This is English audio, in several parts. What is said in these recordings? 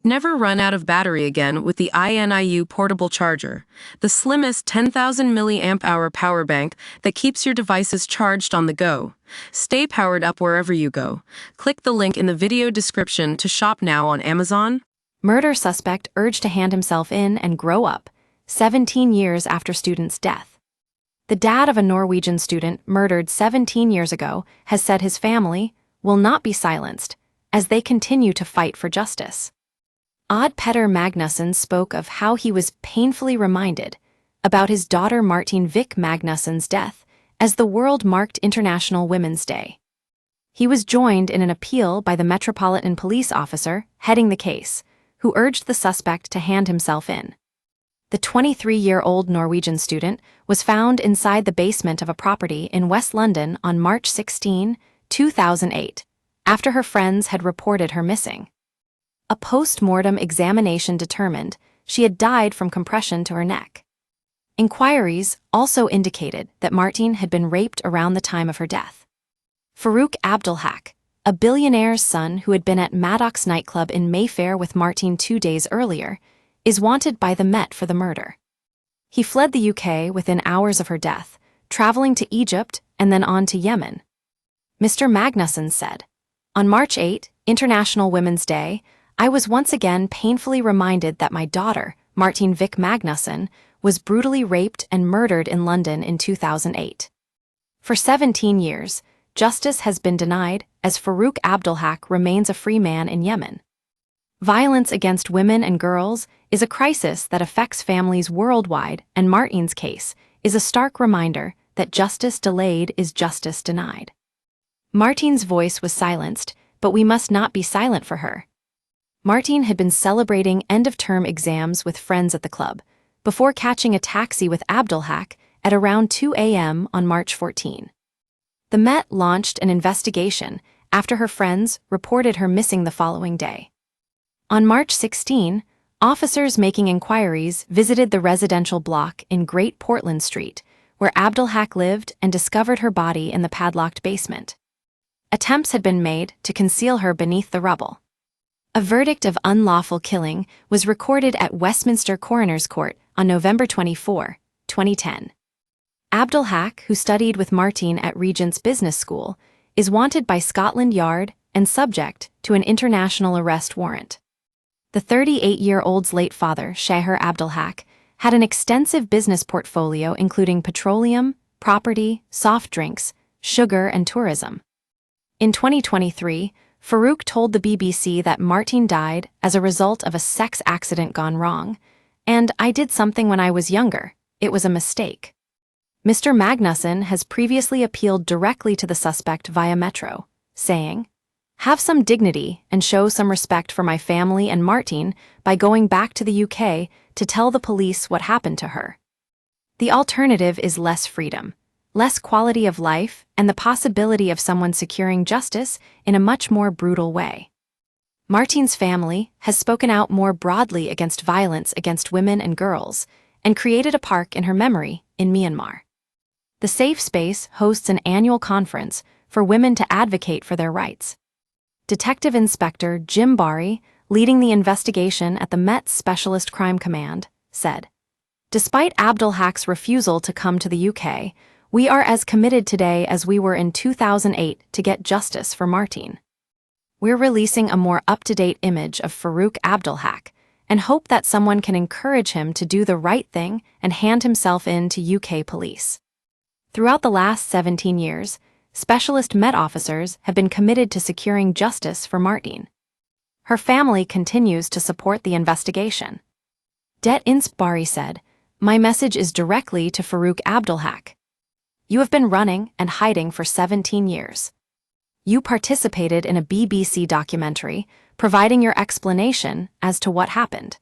Never run out of battery again with the INIU portable charger, the slimmest 10,000 milliamp hour power bank that keeps your devices charged on the go. Stay powered up wherever you go. Click the link in the video description to shop now on Amazon. Murder suspect urged to hand himself in and grow up, 17 years after student's death. The dad of a Norwegian student murdered 17 years ago has said his family will not be silenced as they continue to fight for justice. Odd Petter Magnusson spoke of how he was painfully reminded about his daughter Martine Vik Magnusson's death as the world marked International Women's Day. He was joined in an appeal by the Metropolitan Police officer heading the case, who urged the suspect to hand himself in. The 23-year-old Norwegian student was found inside the basement of a property in West London on March 16, 2008, after her friends had reported her missing. A post-mortem examination determined she had died from compression to her neck. Inquiries also indicated that Martine had been raped around the time of her death. Farouk Abdulhak, a billionaire's son who had been at Maddox nightclub in Mayfair with Martine 2 days earlier, is wanted by the Met for the murder. He fled the UK within hours of her death, traveling to Egypt and then on to Yemen. Mr. Magnusson said, "On March 8, International Women's Day, I was once again painfully reminded that my daughter, Martine Vik Magnusson, was brutally raped and murdered in London in 2008. For 17 years, justice has been denied as Farouk Abdulhak remains a free man in Yemen. Violence against women and girls is a crisis that affects families worldwide, and Martine's case is a stark reminder that justice delayed is justice denied." Martine's voice was silenced, but we must not be silent for her. Martine had been celebrating end-of-term exams with friends at the club before catching a taxi with Abdulhak at around 2 a.m. on March 14. The Met launched an investigation after her friends reported her missing the following day. On March 16, officers making inquiries visited the residential block in Great Portland Street, where Abdulhak lived, and discovered her body in the padlocked basement. Attempts had been made to conceal her beneath the rubble. A verdict of unlawful killing was recorded at Westminster Coroner's Court on November 24, 2010. Abdulhak, who studied with Martine at Regent's Business School, is wanted by Scotland Yard and subject to an international arrest warrant. The 38-year-old's late father, Shaher Abdulhak, had an extensive business portfolio including petroleum, property, soft drinks, sugar, and tourism. In 2023, Farouk told the BBC that Martine died as a result of a sex accident gone wrong, and "I did something when I was younger. It was a mistake." Mr. Magnusson has previously appealed directly to the suspect via Metro, saying, "Have some dignity and show some respect for my family and Martine by going back to the UK to tell the police what happened to her. The alternative is less freedom, less quality of life, and the possibility of someone securing justice in a much more brutal way." Martine's family has spoken out more broadly against violence against women and girls and created a park in her memory in Myanmar. The Safe Space hosts an annual conference for women to advocate for their rights. Detective Inspector Jim Barry, leading the investigation at the Met's Specialist Crime Command, said, "Despite Abdulhak's refusal to come to the UK, we are as committed today as we were in 2008 to get justice for Martine. We're releasing a more up-to-date image of Farouk Abdulhak and hope that someone can encourage him to do the right thing and hand himself in to UK police." Throughout the last 17 years, specialist Met officers have been committed to securing justice for Martine. Her family continues to support the investigation. Det Insp Bari said, "My message is directly to Farouk Abdulhak. You have been running and hiding for 17 years. You participated in a BBC documentary, providing your explanation as to what happened.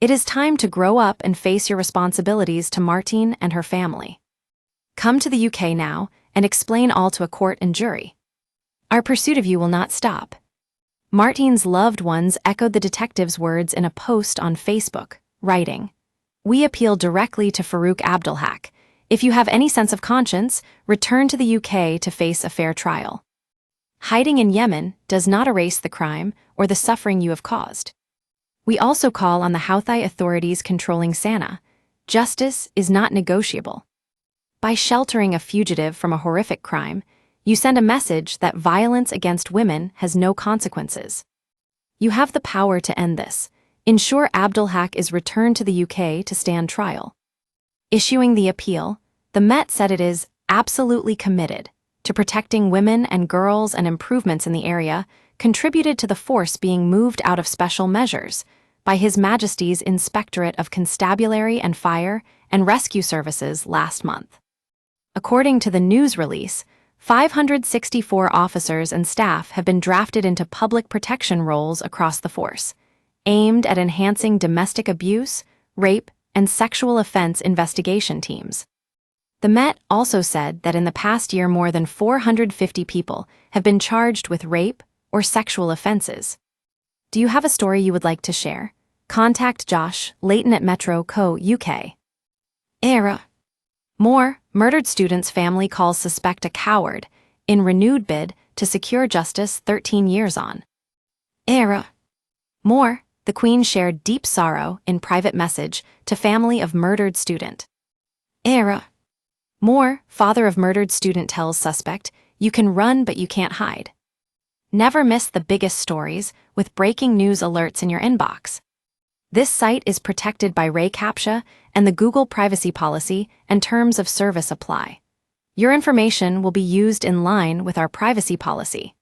It is time to grow up and face your responsibilities to Martine and her family. Come to the UK now and explain all to a court and jury. Our pursuit of you will not stop." Martine's loved ones echoed the detective's words in a post on Facebook, writing, "We appeal directly to Farouk Abdulhak. If you have any sense of conscience, return to the UK to face a fair trial. Hiding in Yemen does not erase the crime or the suffering you have caused. We also call on the Houthi authorities controlling Sana'a. Justice is not negotiable. By sheltering a fugitive from a horrific crime, you send a message that violence against women has no consequences. You have the power to end this. Ensure Abdulhaq is returned to the UK to stand trial. Issuing the appeal, the Met said it is absolutely committed to protecting women and girls, and improvements in the area contributed to the force being moved out of special measures by His Majesty's Inspectorate of Constabulary and Fire and Rescue Services last month. According to the news release, 564 officers and staff have been drafted into public protection roles across the force, aimed at enhancing domestic abuse, rape, and sexual offense investigation teams. The Met also said that in the past year more than 450 people have been charged with rape or sexual offenses. Do you have a story you would like to share? Contact Josh Layton at Metro Co. UK. Era. More, murdered student's family calls suspect a coward in renewed bid to secure justice 13 years on. Era. More, the Queen shared deep sorrow in private message to family of murdered student. Era. More, father of murdered student tells suspect, you can run but you can't hide. Never miss the biggest stories with breaking news alerts in your inbox. This site is protected by Ray CAPTCHA and the Google privacy policy and terms of service apply. Your information will be used in line with our privacy policy.